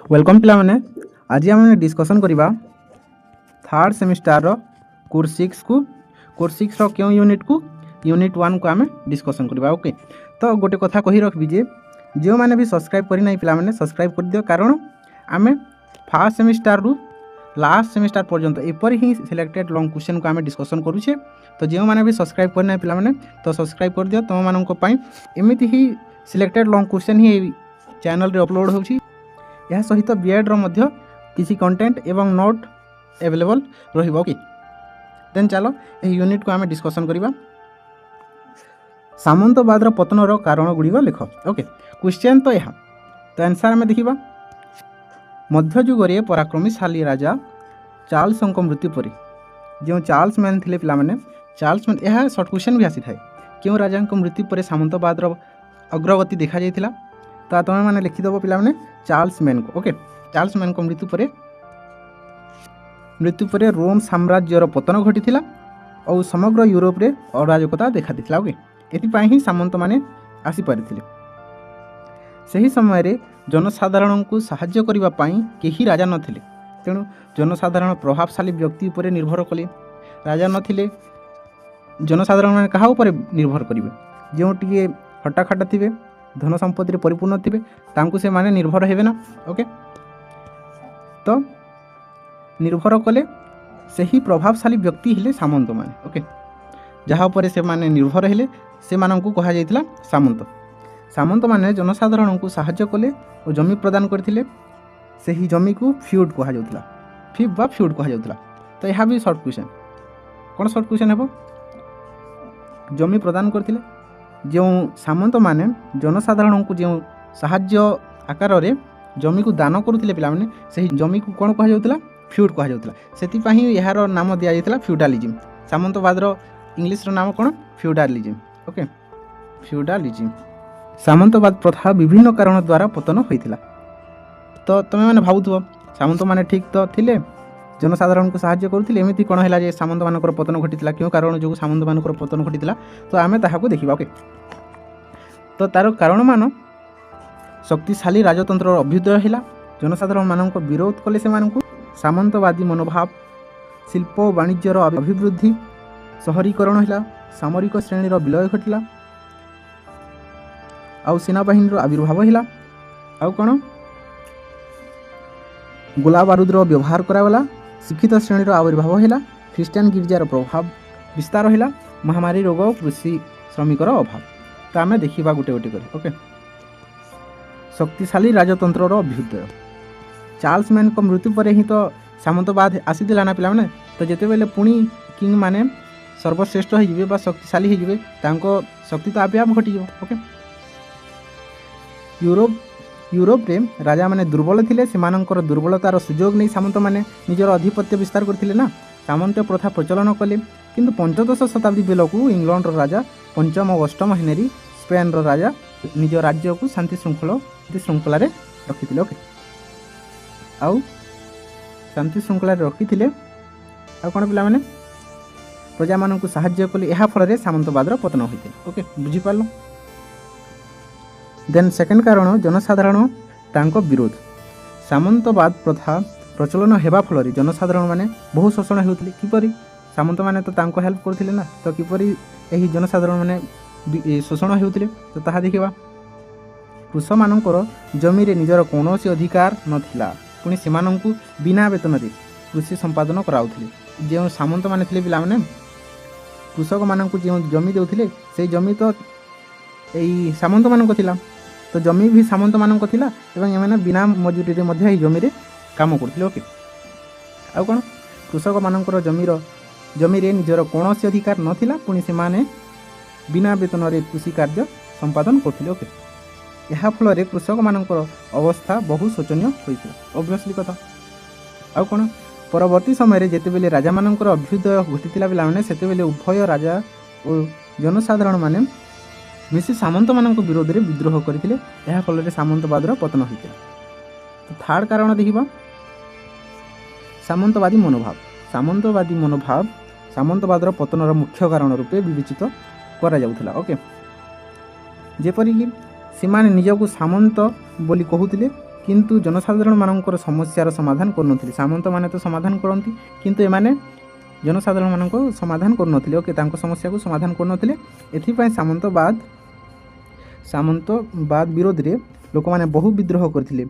Welcome पिलाने आज आम डिस्कसन करवा थर्ड सेमिस्टार कोर्स 6 को कोर्स 6 रो क्यों यूनिट को यूनिट 1 को आम डिस्कसन करवा। ओके, तो गोटे कथा कही रखी जे जो मैंने भी सब्सक्राइब करना पिलाने सब्सक्राइब कर दियो, कारण आम फर्स्ट सेमिस्टार रु लास्ट सेमिस्टार पर्यंत एपरी ही सिलेक्टेड लॉन्ग क्वेश्चन को आम डिस्कसन करुचे। तो जो मैंने भी सब्सक्राइब करना पिलाने तो सब्सक्राइब कर दियो, तुम मानक एमती ही सिलेक्टेड लॉन्ग क्वेश्चन ही चैनल रे अपलोड होची। यह सहित बीएड रो मध्य किसी कंटेंट एवं नोट अवेलेबल रहिबो। ओके, देन चलो यह यूनिट को आम डिस्कसन करवा। सामंतवाद रो पतन रो कारण गुड़िक लिख। ओके, क्वेश्चन तो यह तो आंसर आम देखा मध्ययुगे पराक्रमीशाली राजा चार्ल्स मृत्यु पर जो चार्ल्स मैन थे पिलाने चार्ल्स मैन यह सर्ट क्वेश्चन भी आसी था क्यों राजा मृत्यु पर सामंतवाद अग्रगति देखा जाइथिला। तो तुम मैंने लिखिदेव पिलाने चार्ल्स मैन को। ओके, चार्ल्स मैन को मृत्यु पर रोम साम्राज्यर पतन घटी और समग्र यूरोप रे अराजकता देखा देथिला। ओके, एथिपाई ही सामंत माने आसी परिथिले। सही समय रे जनसाधारण को साहाय्य करबा पाई केही राजा नथिले, तेणु जनसाधारण प्रभावशाली व्यक्ति उपर निर्भर कले। राजा नथिले जनसाधारण माने कहा उपर निर्भर करिवे, जो टिके हट्टाखट्टा थिबे धन संपत्ति परिपूर्ण थे तांकु से माने निर्भर हेबे ना। ओके, तो निर्भर कले सही प्रभावशाली व्यक्ति हेले सामंत माने। ओके, जहाँ पर से माने निर्भर हेले से माननकु कहा जाइतिला सामंत। सामंत माने जनसाधारण को साहाय्य कले और जमी प्रदान करथिले, सही जमी को फ्यूड कहा जाउतिला, फिफ बा फ्यूड कहा जाउतिला। तो यह भी शॉर्ट क्वेश्चन कौन शॉर्ट क्वेश्चन हेबो, जमी प्रदान करथिले जो सामंत माने जनसाधारण को जो साहाय्य आकार रे जमी को दान करुथिले पिलाने सही जमी को कौन कहा जाउतिला फ्यूड कहा जाउतिला। सेतिपाही यार नाम दिया जाइतिला फ्यूडालिज्म। सामंतवाद रो इंग्लिश रो नाम कौन फ्यूडालिज्म। ओके, फ्यूडालिज्म। सामंतवाद प्रथा विभिन्न कारण द्वारा पतन होइतिला। तो तुम मैंने भावुथबो सामंत माने ठीक तो थिले जनसाधारण को साहाय्य करुथिले, एमिति कोन हैला जे सामंत मानकर पतन घटितिला, क्यों कारण जो सामंत मानकर पतन घटितिला। तो आमे ताहाको देखिबा। ओके, तो तार कारण मान शक्तिशाली राजतंत्र अभ्युदय हैला, जनसाधारण मानक विरोध कले से मानक सामंतवादी मनोभाव, शिल्प वाणिज्यर अभिवृद्धि, शहरीकरण हैला, सामरिक श्रेणी विलय घटिला, आउ सेनाबाहिनी आविर्भाव हैला, आउ कोन गोला बारूदर व्यवहार करागला, शिक्षित श्रेणी आविर्भाव हैला, ख्रीष्टियान गिर्जार प्रभाव विस्तार हैला, महामारी रोग, कृषि श्रमिकर अभाव। तो आम देखा गोटे गोटे कर। ओके, शक्तिशाली राजतंत्र अभ्युदय। चार्ल्स मैन को मृत्यु पर ही तो सामंतवाद आसीला ना पिलाने। तो जिते बेले पुणी किंग माने सर्वश्रेष्ठ हो शक्तिशाली हो शक्ति तो आपे आप घटी। ओके, यूरोप रे राजा माने दुर्बल थिले, सेमानकर दुर्बलतार सुजोग नहीं सामंत माने निजर अधिपत्य विस्तार करथिले ना, सामंत प्रथा प्रचलन कले। किंतु पंचदश शताब्दी बेलू इंग्लैंड राजा पंचम और अष्टम हेनरी स्पेन राजा निज राज्य को शांति श्रृंखला रखी। ओके, आउ शांति श्रृंखला रखी कौन पिला माने प्रजा मान को साहाय्य कले, यह फल सामंतवाद पतन होते। ओके, बुझीपार। देन सेकेंड कारण जनसाधारण तांको विरोध। सामंतवाद प्रथा प्रचलन हेबा फल जनसाधारण माने बहु शोषण होउथिले। किपरि सामंत माने तो तांको हेल्प करथिले ना, तो किपरि एही जनसाधारण माने शोषण होउथिले। तो ताहा देखिबा कृषक मानकर जमी रे निजर कौनसी अधिकार नथिला, पुणी सेमानंकु बिना वेतन रे कृषि संपादन कराउथिले। जे सामंत माने थिले पिला माने कृषक मानंकु जे जमी देउथिले से जमी तो एई सामंत मानक थिला। तो जमी भी सामंत मानक थिला एवं एमाने बिना मजूरी रे मध्ये एई जमी रे काम करथिले। ओके, आ कोन कृषक मानकर जमी रे निजर कौनसी अधिकार नथिला, पुणी से माने बिना वेतन रे कृषि कार्य संपादन करथिले। ओके, यह फल रे कृषक मानकर अवस्था बहु शोचनीय होइथिला। ऑब्वियसली कथा। आ कोन परवर्ती समय रे जेते बेले राजा मानकर अभ्युदय घटितिला बेला माने सेते बेले उभय राजा और जनसाधारण माने मिसी सामंत मानक विरोध में विद्रोह करथिले, यह फल रे सामंतवाद पतन होइतिला। तो थर्ड कारण देखिबा सामंतवादी मनोभाव। सामंतवाद पतन मुख्य कारण रूपे विवेचित करा जाउथिला। ओके, जेपरिक से निजक सामंत बोली कहूतिले, କିନ୍ତୁ ଜନସାଧାରଣମାନଙ୍କର ସମସ୍ୟାର ସମାଧାନ କରୁନଥିଲେ। ସାମନ୍ତମାନେ ତ ସମାଧାନ କରନ୍ତି, କିନ୍ତୁ ଏମାନେ ଜନସାଧାରଣମାନଙ୍କ ସମାଧାନ କରୁନଥିଲେ। ଓକେ, ତାଙ୍କ ସମସ୍ୟାକୁ ସମାଧାନ କରୁନଥିଲେ। ଏଥିପାଇଁ ସାମନ୍ତବାଦ ବିରୋଧରେ ଲୋକମାନେ ବହୁ ବିଦ୍ରୋହ କରିଥିଲେ।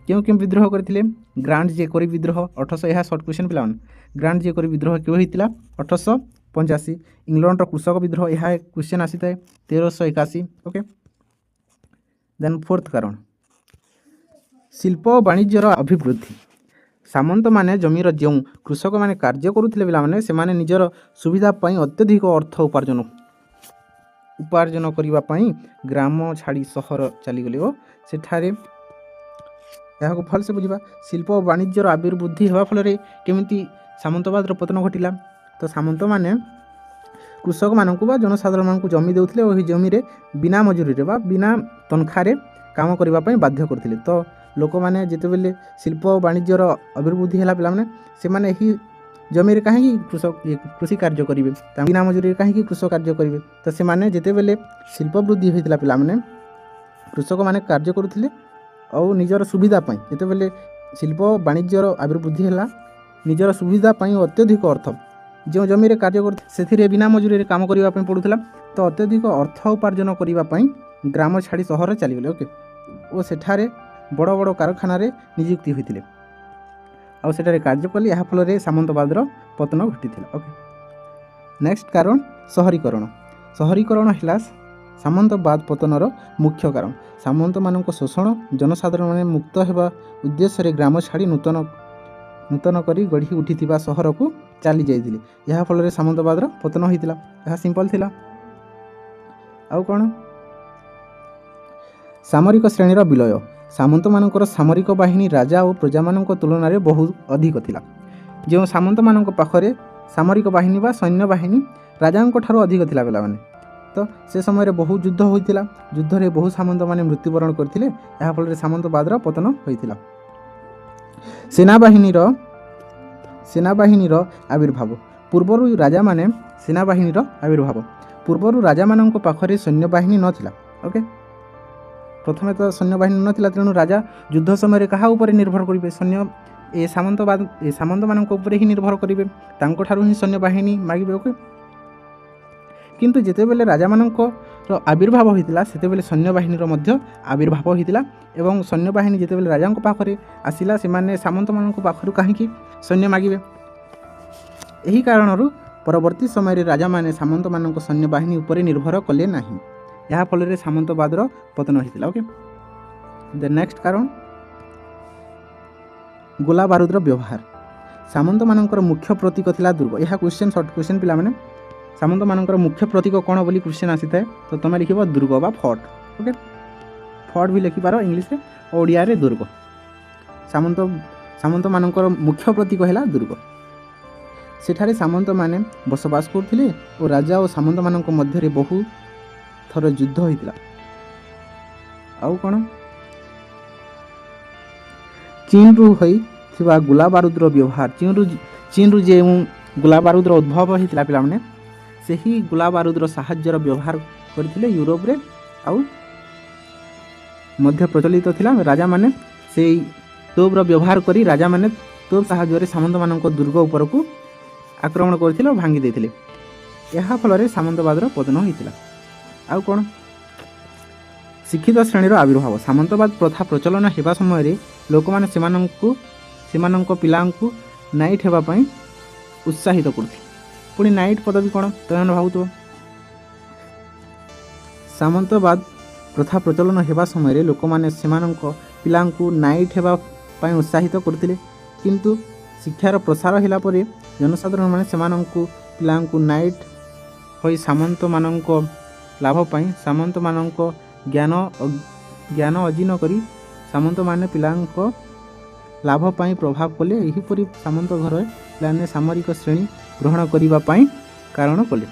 କେଉଁ ବିଦ୍ରୋହ କରିଥିଲେ? ଗ୍ରାଣ୍ଡ ଜେକୋରି ବିଦ୍ରୋହ 1800। ଏହା ସର୍ଟ କ୍ୱେଶ୍ଚନ୍ ପିଲାମାନେ। ଗ୍ରାଣ୍ଡ ଜେକୋରି ବିଦ୍ରୋହ କେବେ ହୋଇଥିଲା? 1885। ଇଂଲଣ୍ଡର କୃଷକ ବିଦ୍ରୋହ, ଏହା କ୍ୱେଶ୍ଚନ୍ ଆସିଥାଏ 1381। ଓକେ, ଦେନ୍ ଫୋର୍ଥ କାରଣ, ଶିଳ୍ପ ଓ ବାଣିଜ୍ୟର ଅଭିବୃଦ୍ଧି। ସାମନ୍ତମାନେ ଜମିର ଯେଉଁ କୃଷକମାନେ କାର୍ଯ୍ୟ କରୁଥିଲେ ପିଲାମାନେ, ସେମାନେ ନିଜର ସୁବିଧା ପାଇଁ ଅତ୍ୟଧିକ ଅର୍ଥ ଉପାର୍ଜନ କରିବା ପାଇଁ ଗ୍ରାମ ଛାଡ଼ି ସହର ଚାଲିଗଲେ ଓ ସେଠାରେ, ଏହାକୁ ଭଲସେ ବୁଝିବା, ଶିଳ୍ପ ଓ ବାଣିଜ୍ୟର ଆବିର୍ବୃଦ୍ଧି ହେବା ଫଳରେ କେମିତି ସାମନ୍ତବାଦର ପତନ ଘଟିଲା? ତ ସାମନ୍ତମାନେ କୃଷକମାନଙ୍କୁ ବା ଜନସାଧାରଣମାନଙ୍କୁ ଜମି ଦେଉଥିଲେ ଓ ଏହି ଜମିରେ ବିନା ମଜୁରୀରେ ବା ବିନା ତନଖାରେ କାମ କରିବା ପାଇଁ ବାଧ୍ୟ କରୁଥିଲେ। ତ ଲୋକମାନେ ଯେତେବେଳେ ଶିଳ୍ପ ଓ ବାଣିଜ୍ୟର ଅଭିବୃଦ୍ଧି ହେଲା ପିଲାମାନେ, ସେମାନେ ଏହି ଜମିରେ କାହିଁକି କୃଷି କାର୍ଯ୍ୟ କରିବେ? ବିନା ମଜୁରୀରେ କାହିଁକି କୃଷି କାର୍ଯ୍ୟ କରିବେ? ତ ସେମାନେ ଯେତେବେଳେ ଶିଳ୍ପ ବୃଦ୍ଧି ହୋଇଥିଲା ପିଲାମାନେ, କୃଷକମାନେ କାର୍ଯ୍ୟ କରୁଥିଲେ ଆଉ ନିଜର ସୁବିଧା ପାଇଁ, ଯେତେବେଳେ ଶିଳ୍ପ ବାଣିଜ୍ୟର ଆବିର୍ବୃଦ୍ଧି ହେଲା, ନିଜର ସୁବିଧା ପାଇଁ ଅତ୍ୟଧିକ ଅର୍ଥ, ଯେଉଁ ଜମିରେ କାର୍ଯ୍ୟ କରୁଥିଲେ ସେଥିରେ ବିନା ମଜୁରୀରେ କାମ କରିବା ପାଇଁ ପଡ଼ୁଥିଲା। ତ ଅତ୍ୟଧିକ ଅର୍ଥ ଉପାର୍ଜନ କରିବା ପାଇଁ ଗ୍ରାମ ଛାଡ଼ି ସହରରେ ଚାଲିଗଲେ। ଓକେ, ଓ ସେଠାରେ ବଡ଼ ବଡ଼ କାରଖାନାରେ ନିଯୁକ୍ତି ହୋଇଥିଲେ ଆଉ ସେଠାରେ କାର୍ଯ୍ୟ କଲେ। ଏହା ଫଳରେ ସାମନ୍ତବାଦର ପତନ ଘଟିଥିଲା। ଓକେ, ନେକ୍ସଟ କାରଣ, ସହରୀକରଣ। ସହରୀକରଣ ହେଲା ସାମନ୍ତବାଦ ପତନର ମୁଖ୍ୟ କାରଣ। ସାମନ୍ତମାନଙ୍କ ଶୋଷଣ, ଜନସାଧାରଣମାନେ ମୁକ୍ତ ହେବା ଉଦ୍ଦେଶ୍ୟରେ ଗ୍ରାମ ଛାଡ଼ି ନୂତନ କରି ଗଢ଼ି ଉଠିଥିବା ସହରକୁ ଚାଲି ଯାଇଥିଲେ। ଏହା ଫଳରେ ସାମନ୍ତବାଦର ପତନ ହୋଇଥିଲା। ଏହା ସିମ୍ପଲ୍ ଥିଲା। ଆଉ କ'ଣ? ସାମରିକ ଶ୍ରେଣୀର ବିଲୟ। ସାମନ୍ତମାନଙ୍କର ସାମରିକ ବାହିନୀ ରାଜା ଓ ପ୍ରଜାମାନଙ୍କ ତୁଳନାରେ ବହୁ ଅଧିକ ଥିଲା। ଯେଉଁ ସାମନ୍ତମାନଙ୍କ ପାଖରେ ସାମରିକ ବାହିନୀ ବା ସୈନ୍ୟବାହିନୀ ରାଜାଙ୍କ ଠାରୁ ଅଧିକ ଥିଲା ପିଲାମାନେ, ତ ସେ ସମୟରେ ବହୁ ଯୁଦ୍ଧ ହୋଇଥିଲା। ଯୁଦ୍ଧରେ ବହୁ ସାମନ୍ତମାନେ ମୃତ୍ୟୁବରଣ କରିଥିଲେ। ଏହା ଫଳରେ ସାମନ୍ତବାଦର ପତନ ହୋଇଥିଲା। ସେନାବାହିନୀର ଆବିର୍ଭାବ। ପୂର୍ବରୁ ରାଜାମାନଙ୍କ ପାଖରେ ସୈନ୍ୟବାହିନୀ ନଥିଲା। ଓକେ, ପ୍ରଥମେ ତ ସୈନ୍ୟବାହିନୀ ନଥିଲା, ତେଣୁ ରାଜା ଯୁଦ୍ଧ ସମୟରେ କାହା ଉପରେ ନିର୍ଭର କରିବେ? ସାମନ୍ତମାନଙ୍କ ଉପରେ ହିଁ ନିର୍ଭର କରିବେ, ତାଙ୍କଠାରୁ ହିଁ ସୈନ୍ୟବାହିନୀ ମାଗିବେ। ଓକେ, କିନ୍ତୁ ଯେତେବେଳେ ରାଜାମାନଙ୍କର ଆବିର୍ଭାବ ହୋଇଥିଲା, ସେତେବେଳେ ସୈନ୍ୟବାହିନୀର ମଧ୍ୟ ଆବିର୍ଭାବ ହୋଇଥିଲା। ଏବଂ ସୈନ୍ୟବାହିନୀ ଯେତେବେଳେ ରାଜାଙ୍କ ପାଖରେ ଆସିଲା, ସେମାନେ ସାମନ୍ତମାନଙ୍କ ପାଖରୁ କାହିଁକି ସୈନ୍ୟ ମାଗିବେ? ଏହି କାରଣରୁ ପରବର୍ତ୍ତୀ ସମୟରେ ରାଜାମାନେ ସାମନ୍ତମାନଙ୍କ ସୈନ୍ୟବାହିନୀ ଉପରେ ନିର୍ଭର କଲେ ନାହିଁ। ଏହା ଫଳରେ ସାମନ୍ତବାଦର ପତନ ହୋଇଥିଲା। ଓକେ, ନେକ୍ସଟ କାରଣ, ଗୋଲା ବାରୁଦର ବ୍ୟବହାର। ସାମନ୍ତମାନଙ୍କର ମୁଖ୍ୟ ପ୍ରତୀକ ଥିଲା ଦୁର୍ଗ। ଏହା ସର୍ଟ କ୍ୱେଶ୍ଚନ୍ ପିଲାମାନେ। ସାମନ୍ତମାନଙ୍କର ମୁଖ୍ୟ ପ୍ରତୀକ କ'ଣ ବୋଲି କ୍ୱେଶ୍ଚନ୍ ଆସିଥାଏ, ତ ତୁମେ ଲେଖିବ ଦୁର୍ଗ ବା ଫୋର୍ଟ। ଓକେ, ଫୋର୍ଟ ବି ଲେଖିପାର ଇଂଲିଶରେ, ଓଡ଼ିଆରେ ଦୁର୍ଗ। ସାମନ୍ତମାନଙ୍କର ମୁଖ୍ୟ ପ୍ରତୀକ ହେଲା ଦୁର୍ଗ। ସେଠାରେ ସାମନ୍ତମାନେ ବସବାସ କରୁଥିଲେ ଓ ରାଜା ଓ ସାମନ୍ତମାନଙ୍କ ମଧ୍ୟରେ ବହୁ ଥର ଯୁଦ୍ଧ ହୋଇଥିଲା। ଆଉ କ'ଣ? ଚୀନରୁ ହୋଇଥିବା ଗୋଲା ବାରୁଦର ବ୍ୟବହାର। ଚୀନରୁ ଯେଉଁ ଗୋଲା ବାରୁଦର ଉଦ୍ଭବ ହୋଇଥିଲା ପିଲାମାନେ, ସେହି ଗୋଲା ବାରୁଦର ସାହାଯ୍ୟର ବ୍ୟବହାର କରିଥିଲେ ୟୁରୋପରେ ଆଉ ମଧ୍ୟ ପ୍ରଚଳିତ ଥିଲା। ରାଜାମାନେ ସେଇ ତୋପର ବ୍ୟବହାର କରି ରାଜାମାନେ ତୋପ ସାହାଯ୍ୟରେ ସାମନ୍ତମାନଙ୍କ ଦୁର୍ଗ ଉପରକୁ ଆକ୍ରମଣ କରିଥିଲେ ଓ ଭାଙ୍ଗି ଦେଇଥିଲେ। ଏହା ଫଳରେ ସାମନ୍ତବାଦର ପତନ ହୋଇଥିଲା। ଆଉ କ'ଣ? ଶିକ୍ଷିତ ଶ୍ରେଣୀର ଆବିର୍ଭାବ। ସାମନ୍ତବାଦ ପ୍ରଥା ପ୍ରଚଳନ ହେବା ସମୟରେ ଲୋକମାନେ ସେମାନଙ୍କ ପିଲାଙ୍କୁ ନାଇଟ୍ ହେବା ପାଇଁ ଉତ୍ସାହିତ କରୁଥିଲେ। ପୁଣି ନାଇଟ୍ ପଦବୀ କ'ଣ ତମେ ଭାବୁଥିବ? ସାମନ୍ତବାଦ ପ୍ରଥା ପ୍ରଚଳନ ହେବା ସମୟରେ ଲୋକମାନେ ସେମାନଙ୍କ ପିଲାଙ୍କୁ ନାଇଟ୍ ହେବା ପାଇଁ ଉତ୍ସାହିତ କରୁଥିଲେ। କିନ୍ତୁ ଶିକ୍ଷାର ପ୍ରସାର ହେଲା ପରେ ଜନସାଧାରଣମାନେ ସେମାନଙ୍କୁ ପିଲାଙ୍କୁ ନାଇଟ୍ ହୋଇ ସାମନ୍ତମାନଙ୍କ ଲାଭ ପାଇଁ ସାମନ୍ତମାନଙ୍କ ଜ୍ଞାନ ଅର୍ଜନ କରି ସାମନ୍ତମାନେ ପିଲାଙ୍କ ଲାଭ ପାଇଁ ପ୍ରଭାବ କଲେ। ଏହିପରି ସାମନ୍ତ ଘରେ ପିଲାମାନେ ସାମରିକ ଶ୍ରେଣୀ ଗ୍ରହଣ କରିବା ପାଇଁ କାରଣ କଲେ।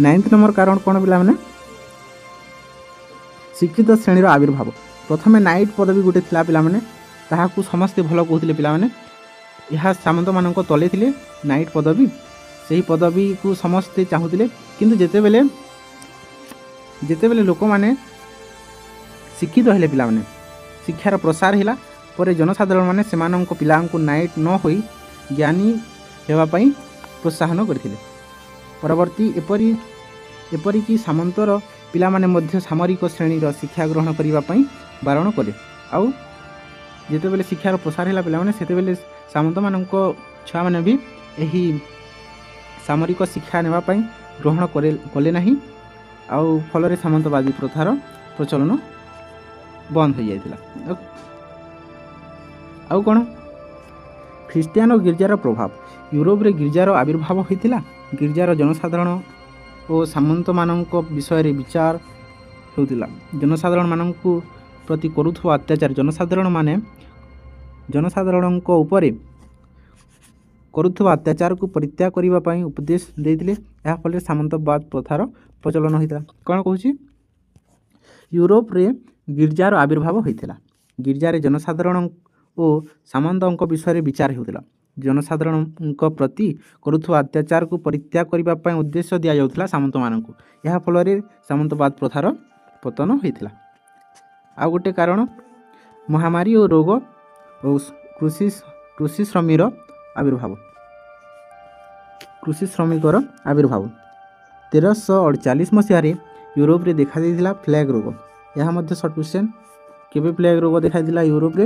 9th ନମ୍ବର କାରଣ କ'ଣ ପିଲାମାନେ? ଶିକ୍ଷିତ ଶ୍ରେଣୀର ଆବିର୍ଭାବ। ପ୍ରଥମେ ନାଇଟ୍ ପଦବୀ ଗୋଟେ ଥିଲା ପିଲାମାନେ, ତାହାକୁ ସମସ୍ତେ ଭଲ କହୁଥିଲେ ପିଲାମାନେ। ଏହା ସାମନ୍ତମାନଙ୍କ ତଳେ ଥିଲେ ନାଇଟ୍ ପଦବୀ। ସେହି ପଦବୀକୁ ସମସ୍ତେ ଚାହୁଁଥିଲେ। କିନ୍ତୁ ଯେତେବେଳେ ଲୋକମାନେ ଶିକ୍ଷିତ ହେଲେ ପିଲାମାନେ, ଶିକ୍ଷାର ପ୍ରସାର ହେଲା ପରେ ଜନସାଧାରଣମାନେ ସେମାନଙ୍କ ପିଲାଙ୍କୁ ନାଇଟ୍ ନ ହୋଇ ଜ୍ଞାନୀ ହେବା ପାଇଁ ପ୍ରୋତ୍ସାହନ କରିଥିଲେ। ପରବର୍ତ୍ତୀ ଏପରିକି ସାମନ୍ତର ପିଲାମାନେ ମଧ୍ୟ ସାମରିକ ଶ୍ରେଣୀର ଶିକ୍ଷା ଗ୍ରହଣ କରିବା ପାଇଁ ବାରଣ କଲେ। ଆଉ ଯେତେବେଳେ ଶିକ୍ଷାର ପ୍ରସାର ହେଲା ପିଲାମାନେ, ସେତେବେଳେ ସାମନ୍ତମାନଙ୍କ ଛୁଆମାନେ ବି ଏହି ସାମରିକ ଶିକ୍ଷା ନେବା ପାଇଁ ଗ୍ରହଣ କଲେ ନାହିଁ। ଆଉ ଫଳରେ ସାମନ୍ତବାଦୀ ପ୍ରଥାର ପ୍ରଚଳନ ବନ୍ଦ ହୋଇଯାଇଥିଲା। ଆଉ କ'ଣ, ଖ୍ରୀଷ୍ଟିଆନ ଓ ଗିର୍ଜାର ପ୍ରଭାବ। ୟୁରୋପରେ ଗିର୍ଜାର ଆବିର୍ଭାବ ହୋଇଥିଲା। ଗିର୍ଜାର ଜନସାଧାରଣ ଓ ସାମନ୍ତମାନଙ୍କ ବିଷୟରେ ବିଚାର ହେଉଥିଲା। ଜନସାଧାରଣମାନଙ୍କୁ ପ୍ରତି କରୁଥିବା ଅତ୍ୟାଚାର, ଜନସାଧାରଣଙ୍କ ଉପରେ କରୁଥିବା ଅତ୍ୟାଚାରକୁ ପରିତ୍ୟାଗ କରିବା ପାଇଁ ଉପଦେଶ ଦେଇଥିଲେ। ଏହା ଫଳରେ ସାମନ୍ତବାଦ ପ୍ରଥାର ପ୍ରଚଳନ ହୋଇଥିଲା। କ'ଣ କହୁଛି, ୟୁରୋପରେ ଗିର୍ଜାର ଆବିର୍ଭାବ ହୋଇଥିଲା। ଗିର୍ଜାରେ ଜନସାଧାରଣ ଓ ସାମନ୍ତଙ୍କ ବିଷୟରେ ବିଚାର ହେଉଥିଲା। ଜନସାଧାରଣଙ୍କ ପ୍ରତି କରୁଥିବା ଅତ୍ୟାଚାରକୁ ପରିତ୍ୟାଗ କରିବା ପାଇଁ ଉଦ୍ଦେଶ୍ୟ ଦିଆଯାଉଥିଲା ସାମନ୍ତମାନଙ୍କୁ। ଏହା ଫଳରେ ସାମନ୍ତବାଦ ପ୍ରଥାର ପତନ ହୋଇଥିଲା। ଆଉ ଗୋଟେ କାରଣ, ମହାମାରୀ ଓ ରୋଗ ଓ କୃଷି ଶ୍ରମିକର ଆବିର୍ଭାବ। 1348 ମସିହାରେ ୟୁରୋପରେ ଦେଖାଦେଇଥିଲା ପ୍ଲେଗ୍ ରୋଗ। ଏହା ମଧ୍ୟ ସର୍ଟ କ୍ୱେଶ୍ଚନ୍, କେବେ ପ୍ଲେଗ୍ ରୋଗ ଦେଖାଯାଇଥିଲା ୟୁରୋପରେ?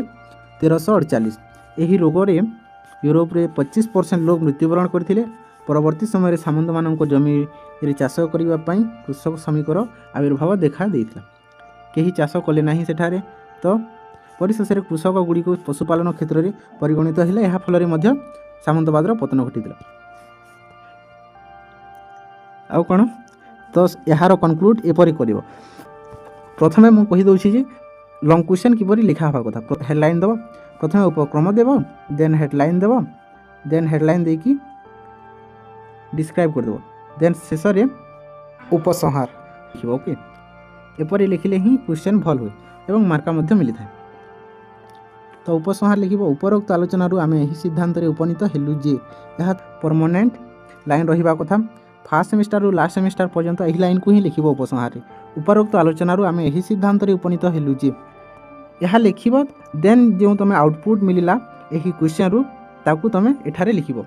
1348। ଏହି ରୋଗରେ ୟୁରୋପରେ 25% ଲୋକ ମୃତ୍ୟୁବରଣ କରିଥିଲେ। ପରବର୍ତ୍ତୀ ସମୟରେ ସାମନ୍ତମାନଙ୍କ ଜମିରେ ଚାଷ କରିବା ପାଇଁ କୃଷକ ଶ୍ରମିକର ଆବିର୍ଭାବ ଦେଖା ଦେଇଥିଲା। କେହି ଚାଷ କଲେ ନାହିଁ ସେଠାରେ। ତ ପରିଶେଷରେ କୃଷକ ଗୁଡ଼ିକୁ ପଶୁପାଳନ କ୍ଷେତ୍ରରେ ପରିଗଣିତ ହେଲେ। ଏହା ଫଳରେ ମଧ୍ୟ ସାମନ୍ତବାଦର ପତନ ଘଟିଥିଲା। ଆଉ କ'ଣ, ତ ଏହାର କନକ୍ଲୁଡ଼ ଏପରି କରିବ। ପ୍ରଥମେ ମୁଁ କହିଦେଉଛି ଯେ ଲଙ୍ଗ୍ କ୍ୱେଶ୍ଚନ୍ କିପରି ଲେଖା ହେବା କଥା। ହେଡ଼ଲାଇନ୍ ଦେବ, ପ୍ରଥମେ ଉପକ୍ରମ ଦେବ, ଦେନ୍ ହେଡ଼ଲାଇନ୍ ଦେବ, ଦେନ୍ ହେଡ଼ଲାଇନ୍ ଦେଇକି ଡିସ୍କ୍ରାଇବ୍ କରିଦେବ, ଦେନ୍ ଶେଷରେ ଉପସଂହାର ଲେଖିବ। ଓକେ, ଏପରି ଲେଖିଲେ ହିଁ କ୍ୱେଶ୍ଚନ୍ ଭଲ ହୁଏ ଏବଂ ମାର୍କ ମଧ୍ୟ ମିଳିଥାଏ। ତ ଉପସଂହାର ଲେଖିବ, ଉପରୋକ୍ତ ଆଲୋଚନାରୁ ଆମେ ଏହି ସିଦ୍ଧାନ୍ତରେ ଉପନୀତ ହେଲୁ ଯେ ଏହା ପରମାନେଣ୍ଟ ଲାଇନ୍ ରହିବା କଥା। ଫାର୍ଷ୍ଟ ସେମିଷ୍ଟାରରୁ ଲାଷ୍ଟ ସେମିଷ୍ଟାର ପର୍ଯ୍ୟନ୍ତ ଏହି ଲାଇନ୍କୁ ହିଁ ଲେଖିବ ଉପସଂହାରରେ। ଉପରୋକ୍ତ ଆଲୋଚନାରୁ ଆମେ ଏହି ସିଦ୍ଧାନ୍ତରେ ଉପନୀତ ହେଲୁ ଯେ, ଏହା ଲେଖିବ। ଦେନ୍ ଯେଉଁ ତୁମେ ଆଉଟପୁଟ୍ ମିଳିଲା ଏହି କ୍ୱେଶ୍ଚନ୍ରୁ ତାକୁ ତୁମେ ଏଠାରେ ଲେଖିବ।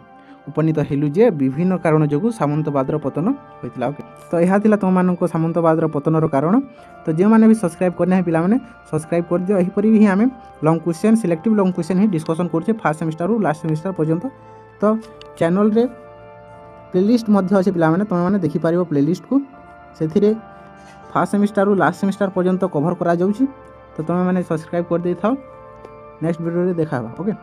ଉପନୀତ ହେଲୁ ଯେ ବିଭିନ୍ନ କାରଣ ଯୋଗୁଁ ସାମନ୍ତବାଦର ପତନ ହୋଇଥିଲା। ଓକେ, ତ ଏହା ଥିଲା ତୁମମାନଙ୍କ ସାମନ୍ତବାଦର ପତନର କାରଣ। ତ ଯେଉଁମାନେ ବି ସବସ୍କ୍ରାଇବ୍ କରିନାହିଁ ପିଲାମାନେ ସବସ୍କ୍ରାଇବ୍ କରିଦିଅ। ଏହିପରି ହିଁ ଆମେ long question, selective long question ହିଁ ଡିସ୍କସନ୍ କରୁଛେ ଫାର୍ଷ୍ଟ ସେମିଷ୍ଟାରରୁ ଲାଷ୍ଟ ସେମିଷ୍ଟାର ପର୍ଯ୍ୟନ୍ତ। ତ ଚ୍ୟାନେଲ୍ରେ ପ୍ଲେଲିଷ୍ଟ ମଧ୍ୟ ଅଛି ପିଲାମାନେ, ତୁମେମାନେ ଦେଖିପାରିବ ପ୍ଲେଲିଷ୍ଟକୁ। ସେଥିରେ ଫାର୍ଷ୍ଟ ସେମିଷ୍ଟାରରୁ ଲାଷ୍ଟ ସେମିଷ୍ଟାର ପର୍ଯ୍ୟନ୍ତ କଭର୍ କରାଯାଉଛି। ତ ତୁମେମାନେ ସବସ୍କ୍ରାଇବ୍ କରିଦେଇଥାଅ। ନେକ୍ସଟ ଭିଡ଼ିଓରେ ଦେଖା ହେବା। ଓକେ।